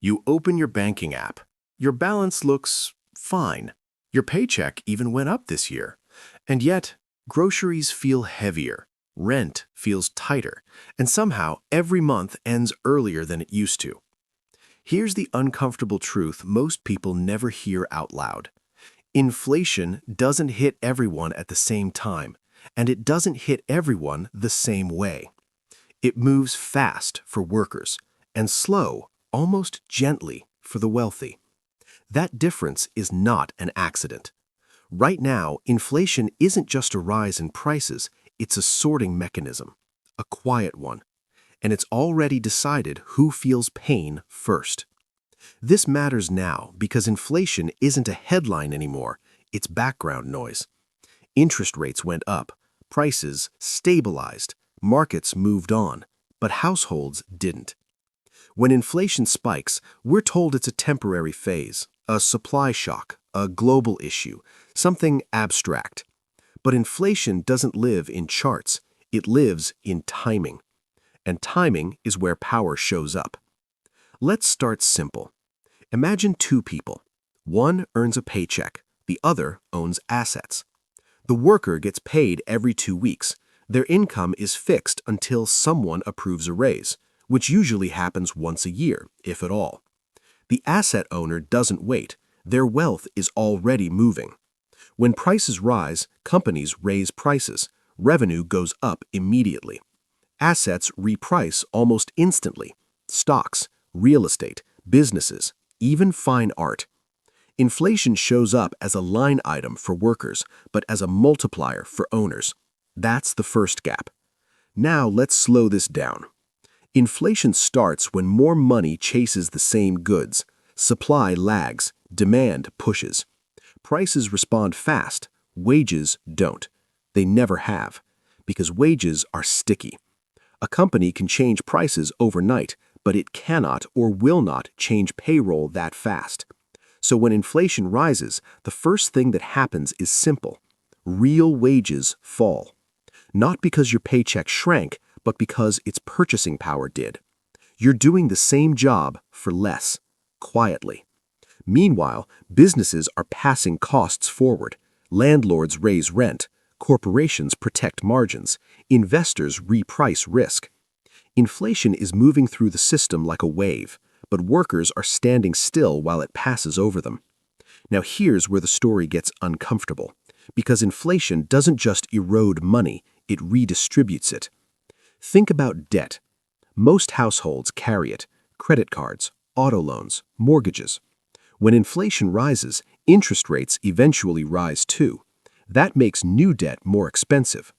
You open your banking app. Your balance looks fine. Your paycheck even went up this year. And yet, groceries feel heavier, rent feels tighter, and somehow every month ends earlier than it used to. Here's the uncomfortable truth most people never hear out loud. Inflation doesn't hit everyone at the same time, and it doesn't hit everyone the same way. It moves fast for workers and slow, almost gently, for the wealthy. That difference is not an accident. Right now, inflation isn't just a rise in prices, it's a sorting mechanism, a quiet one. And it's already decided who feels pain first. This matters now because inflation isn't a headline anymore, it's background noise. Interest rates went up, prices stabilized, markets moved on, but households didn't. When inflation spikes, we're told it's a temporary phase, a supply shock, a global issue, something abstract. But inflation doesn't live in charts, it lives in timing. And timing is where power shows up. Let's start simple. Imagine two people. One earns a paycheck, the other owns assets. The worker gets paid every 2 weeks. Their income is fixed until someone approves a raise, which usually happens once a year, if at all. The asset owner doesn't wait. Their wealth is already moving. When prices rise, companies raise prices. Revenue goes up immediately. Assets reprice almost instantly. Stocks, real estate, businesses, even fine art. Inflation shows up as a line item for workers, but as a multiplier for owners. That's the first gap. Now let's slow this down. Inflation starts when more money chases the same goods. Supply lags, demand pushes. Prices respond fast, wages don't. They never have, because wages are sticky. A company can change prices overnight, but it cannot or will not change payroll that fast. So when inflation rises, the first thing that happens is simple. Real wages fall. Not because your paycheck shrank, but because its purchasing power did. You're doing the same job for less, quietly. Meanwhile, businesses are passing costs forward. Landlords raise rent. Corporations protect margins. Investors reprice risk. Inflation is moving through the system like a wave, but workers are standing still while it passes over them. Now here's where the story gets uncomfortable, because inflation doesn't just erode money, it redistributes it. Think about debt. Most households carry it: credit cards, auto loans, mortgages. When inflation rises, interest rates eventually rise too. That makes new debt more expensive.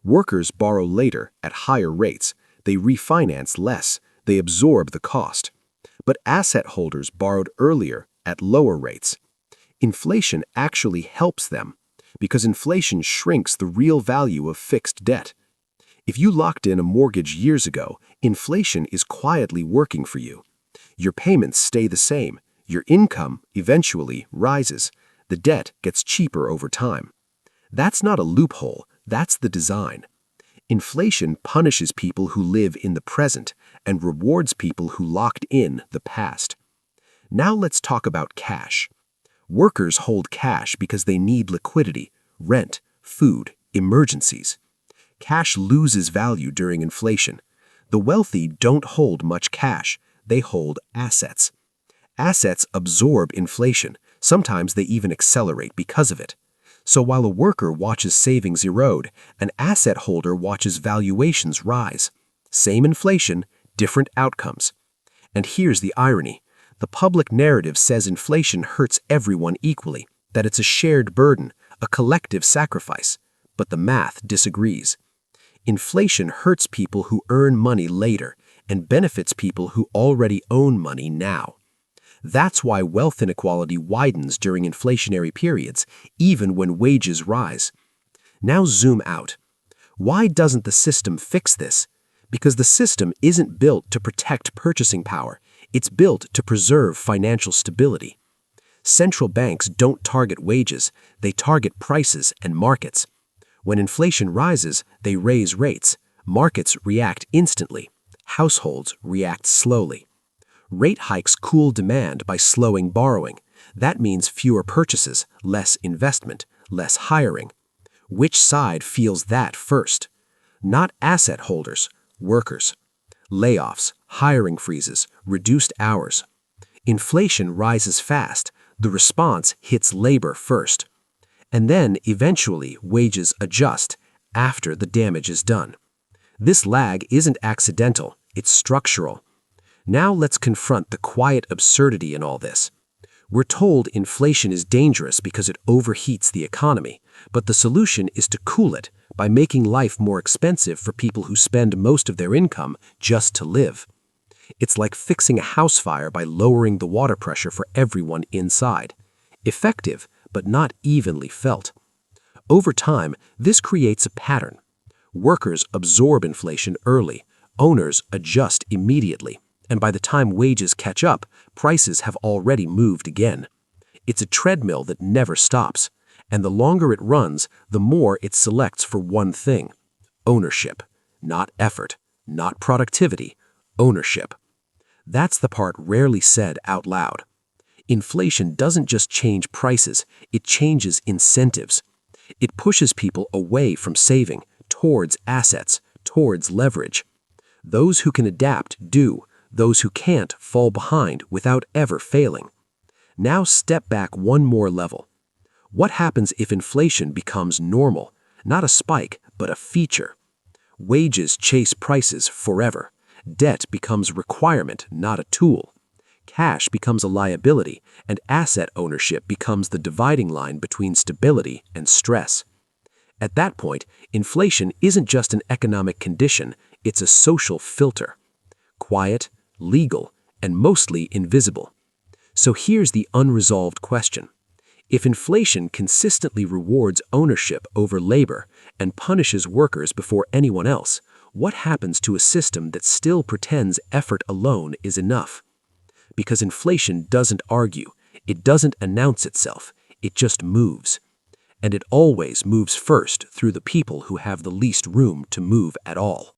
Workers borrow later at higher rates. They refinance less. They absorb the cost. But asset holders borrowed earlier at lower rates. Inflation actually helps them, because inflation shrinks the real value of fixed debt. If you locked in a mortgage years ago, inflation is quietly working for you. Your payments stay the same. Your income eventually rises. The debt gets cheaper over time. That's not a loophole, that's the design. Inflation punishes people who live in the present and rewards people who locked in the past. Now let's talk about cash. Workers hold cash because they need liquidity, rent, food, emergencies. Cash loses value during inflation. The wealthy don't hold much cash, they hold assets. Assets absorb inflation. Sometimes they even accelerate because of it. So while a worker watches savings erode, an asset holder watches valuations rise. Same inflation, different outcomes. And here's the irony. The public narrative says inflation hurts everyone equally, that it's a shared burden, a collective sacrifice. But the math disagrees. Inflation hurts people who earn money later and benefits people who already own money now. That's why wealth inequality widens during inflationary periods, even when wages rise. Now zoom out. Why doesn't the system fix this? Because the system isn't built to protect purchasing power. It's built to preserve financial stability. Central banks don't target wages, they target prices and markets. When inflation rises, they raise rates. Markets react instantly. Households react slowly. Rate hikes cool demand by slowing borrowing. That means fewer purchases, less investment, less hiring. Which side feels that first? Not asset holders, workers. Layoffs, hiring freezes, reduced hours. Inflation rises fast. The response hits labor first. And then, eventually, wages adjust after the damage is done. This lag isn't accidental, it's structural. Now let's confront the quiet absurdity in all this. We're told inflation is dangerous because it overheats the economy, but the solution is to cool it by making life more expensive for people who spend most of their income just to live. It's like fixing a house fire by lowering the water pressure for everyone inside. Effective, but not evenly felt. Over time, this creates a pattern. Workers absorb inflation early, owners adjust immediately, and by the time wages catch up, prices have already moved again. It's a treadmill that never stops, and the longer it runs, the more it selects for one thing: ownership. Not effort, not productivity, ownership. That's the part rarely said out loud. Inflation doesn't just change prices, it changes incentives. It pushes people away from saving, towards assets, towards leverage. Those who can adapt do. Those who can't fall behind without ever failing. Now step back one more level. What happens if inflation becomes normal, not a spike, but a feature? Wages chase prices forever. Debt becomes a requirement, not a tool. Cash becomes a liability, and asset ownership becomes the dividing line between stability and stress. At that point, inflation isn't just an economic condition, it's a social filter. Quiet, legal, and mostly invisible. So here's the unresolved question. If inflation consistently rewards ownership over labor and punishes workers before anyone else, what happens to a system that still pretends effort alone is enough? Because inflation doesn't argue, it doesn't announce itself, it just moves. And it always moves first through the people who have the least room to move at all.